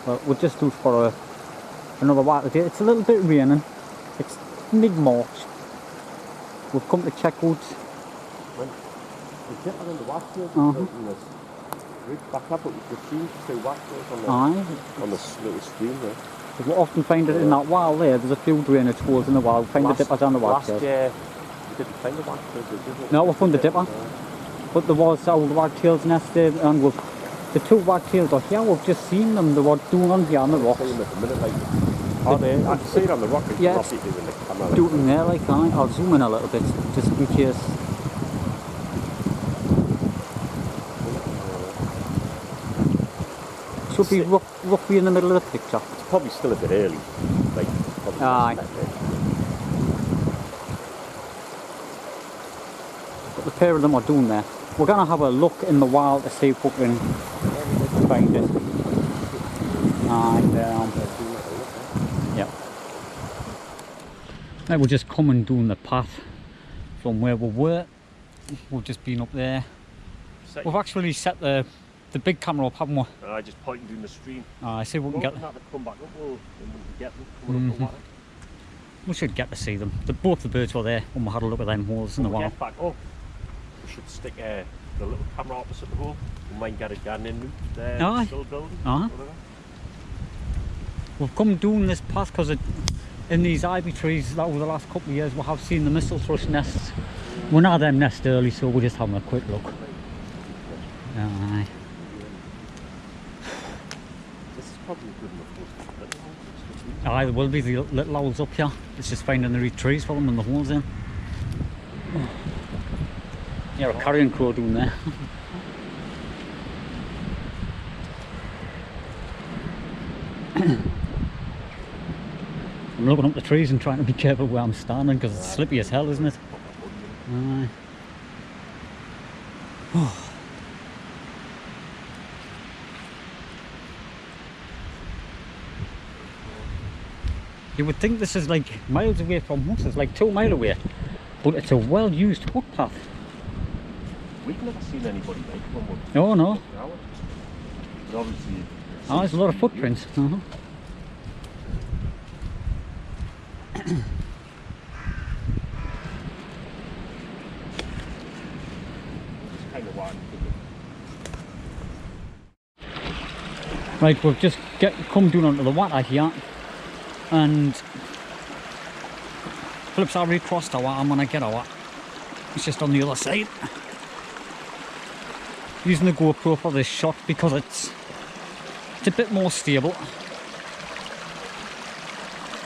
Well, we'll just do for another water day. It's a little bit raining. It's mid-March. We've come to check out. The dip on the waxfield back up, but we could see 2 waxfields on this little stream there. Because we often find it in that wall there. There's a few drainage holes in the wall. We find the dippers on the waxfield. Last year, we didn't find the waxfield, did we? No, we found the dipper. But there was old wagtails nested, and the 2 wagtails are here. We've just seen them. They were doing on here on the rocks. I can see it on the rock. Yeah, doing there like I'll zoom in a little bit just in case. Should be roughly in the middle of the picture. It's probably still a bit early. Aye. But the pair of them are doing there. We're going to have a look in the wild to see if we can find it. And yeah. Now we're just coming down the path from where we were. We've just been up there. We've actually set the big camera up, haven't we? I just pointing down the stream. I see if we can get them. Come back up, and we can get them coming up the water. We should get to see them. Both the birds were there when we had a look at them holes in the wild. Get back up. We should stick the little camera opposite the hole. We might get a gardening route there. Still building. We've come down this path because in these ivy trees over the last couple of years we have seen the mistle thrush nests. We're not them nest early, so we're just having a quick look. Aye. This is probably good enough. Aye, there will be the little owls up here. It's just finding the trees for them and the holes in. Yeah, a carrion crow down there. I'm looking up the trees and trying to be careful where I'm standing because it's slippy as hell, isn't it? Aye. You would think this is like miles away from us, it's like 2 miles away, but it's a well-used footpath. We've never seen anybody make one. Oh no. But obviously, there's a lot of footprints. It's kind of wild. Right, we've just come down onto the water here, and Philip's already crossed our water. I'm gonna get our. It's just on the other side. Using the GoPro for this shot because it's a bit more stable.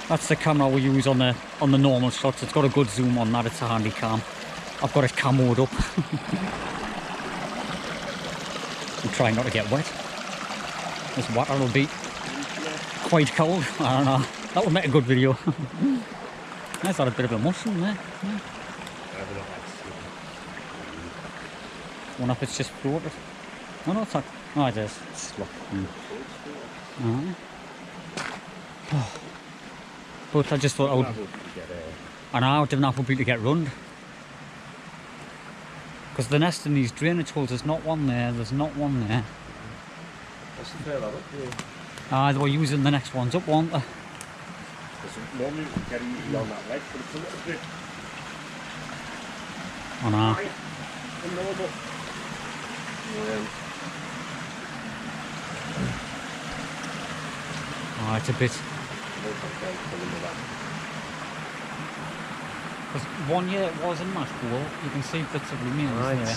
That's the camera we use on the normal shots. It's got a good zoom on that. It's a handy cam. I've got it camoed up. I'm trying not to get wet. This water will be quite cold. I don't know. That would make a good video. There's got a bit of a mushroom there. Yeah. Wonder if it's just floated. Oh no, it's not. Oh, it is. It's locked. But I just thought I would. And I didn't have to get run. Because the nest in these drainage holes, there's not one there. There's not one there. They were using the next ones up, weren't they? Normally we get easy on that ledge, but it's a little bit. Oh no. Oh, it's a bit. Because one year it was in that hole, you can see bits of remains there.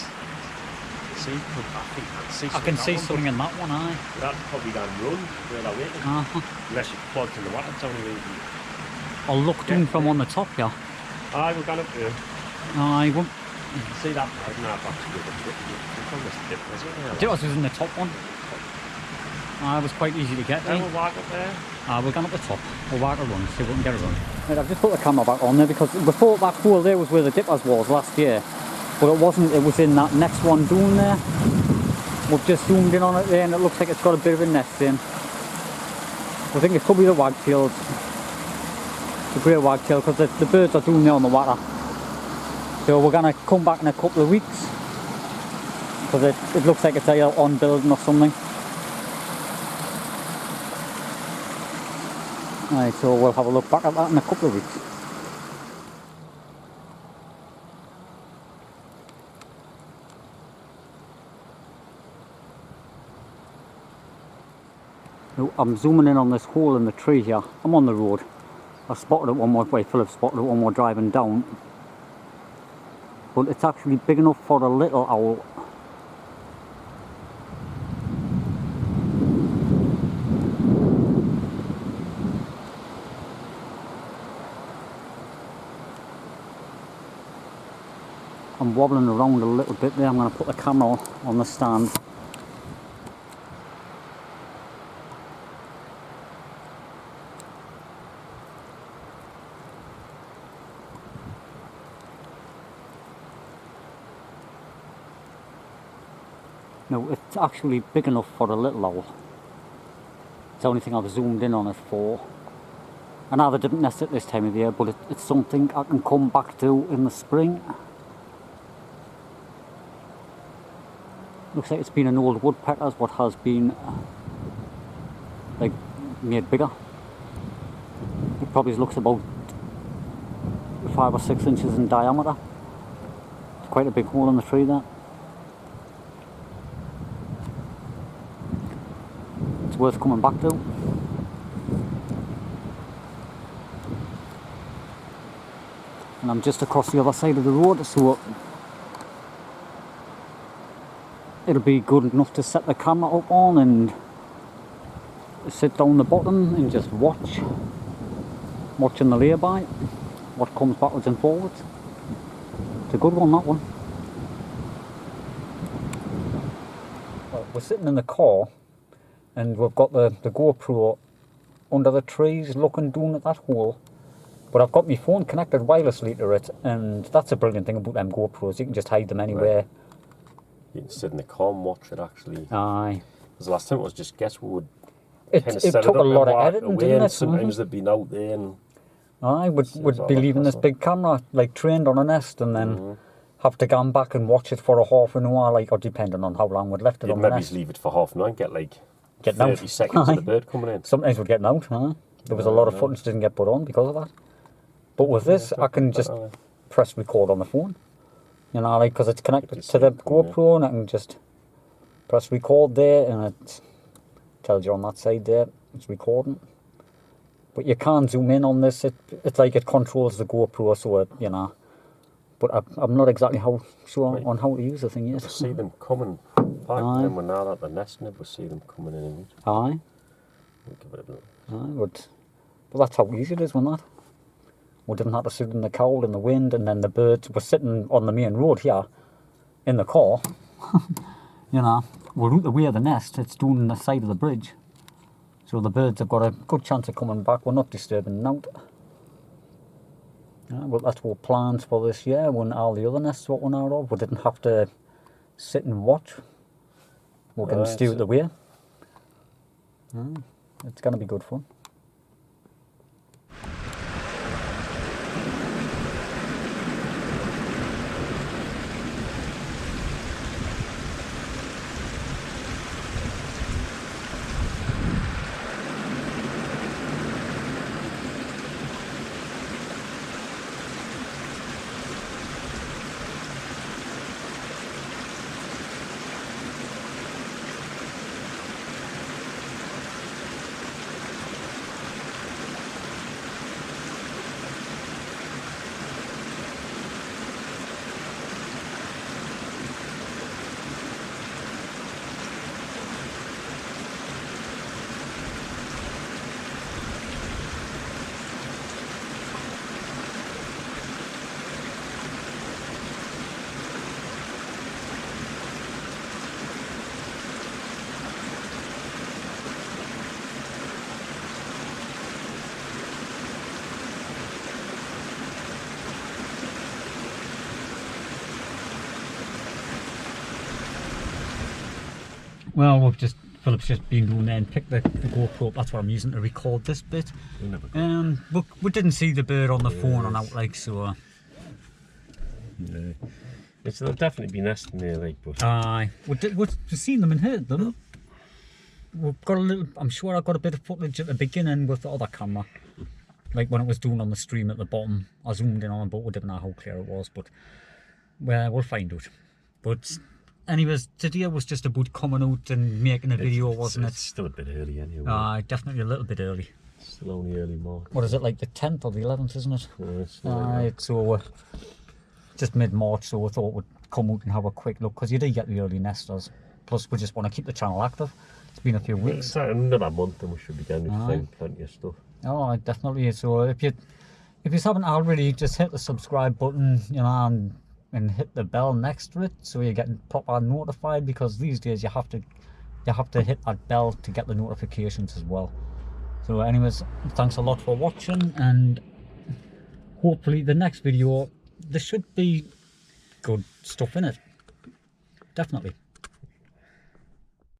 I can see something in that one, aye. That's probably done run where they're waiting. Unless you plugged in the water, it's only really. I'll look down from on the top here. Aye, we're going up there. Aye, won't. You can see that? I don't know if actually it was in the top one. It was quite easy to get. Then we'll walk up there. We're going up the top. We'll walk a run, see if we can get a run. Right, I've just put the camera back on there because before that hole there was where the dippers was last year. But it wasn't, it was in that next one down there. We've just zoomed in on it there and it looks like it's got a bit of a nest in. I think it could be the wagtails. The grey wagtail, because the birds are down there on the water. So we're going to come back in a couple of weeks. Because it looks like it's either on building or something. Right, so we'll have a look back at that in a couple of weeks. Now, I'm zooming in on this hole in the tree here. I'm on the road. I spotted it one more way, Philip spotted it one more driving down. But it's actually big enough for a little owl. I'm wobbling around a little bit there. I'm going to put the camera on the stand. No, it's actually big enough for a little owl. It's the only thing I've zoomed in on it for. I know they didn't nest at this time of year, but it's something I can come back to in the spring. Looks like it's been an old woodpecker's what has been like made bigger. It probably looks about 5 or 6 inches in diameter. It's quite a big hole in the tree there. It's worth coming back to. And I'm just across the other side of the road, so it'll be good enough to set the camera up on and sit down the bottom and just watching the lay-by, what comes backwards and forwards. It's a good one, that one. Well, we're sitting in the car and we've got the GoPro under the trees looking down at that hole, but I've got my phone connected wirelessly to it, and that's a brilliant thing about them GoPros. You can just hide them anywhere. Right. You can sit in the car and watch it actually. Aye. Because the last time it was just guess we would it took a lot of editing, didn't it? Sometimes they'd been out there and I would be leaving this big camera like trained on a nest and then have to go back and watch it for a half an hour, like, or depending on how long we'd left it on the nest. Maybe leave it for half an hour and get like getting 30 out. seconds of the bird coming in. Sometimes we'd get out, huh? There was a lot of footage didn't get put on because of that. But with this, I can just press record on the phone. You know, like, because it's connected to the GoPro, and I can just press record there, and it tells you on that side there it's recording. But you can't zoom in on this. It's like it controls the GoPro, so it, you know. But I'm not exactly sure on how to use the thing yet. We see them coming back, and when now that they're nesting it, we see them coming in and out. Aye. We'll give it a bit. Aye, but that's how easy it is when that. We didn't have to sit in the cold and the wind, and then the birds were sitting on the main road here in the car. You know, we're out the way of the nest, it's down the side of the bridge. So the birds have got a good chance of coming back. We're not disturbing them out. Well, that's what plans for this year when all the other nests were out of. We didn't have to sit and watch. We're going to stay out the way. It's going to be good fun. Well, Philip's just been down there and picked the GoPro up. That's what I'm using to record this bit. But we didn't see the bird on the phone on out, like, so. No. They'll definitely be nesting there, like, but. Aye. We've seen them and heard them. we've got a little, I'm sure I got a bit of footage at the beginning with the other camera. Like when it was doing on the stream at the bottom. I zoomed in on it, but we didn't know how clear it was. But well, we'll find out. But anyways, today was just about coming out and making a video, wasn't it? It's still a bit early anyway. Definitely a little bit early. Still only early March. What is it, like the 10th or the 11th, isn't it? Yeah, so just mid-March, so we thought we'd come out and have a quick look, because you do get the early nesters. Plus, we just want to keep the channel active. It's been a few weeks. It's another month and we should be getting to find plenty of stuff. Oh, definitely. So if you haven't already, just hit the subscribe button, you know, and hit the bell next to it, so you're getting proper notified, because these days you have to hit that bell to get the notifications as well. So anyways, thanks a lot for watching, and hopefully the next video, there should be good stuff in it. Definitely.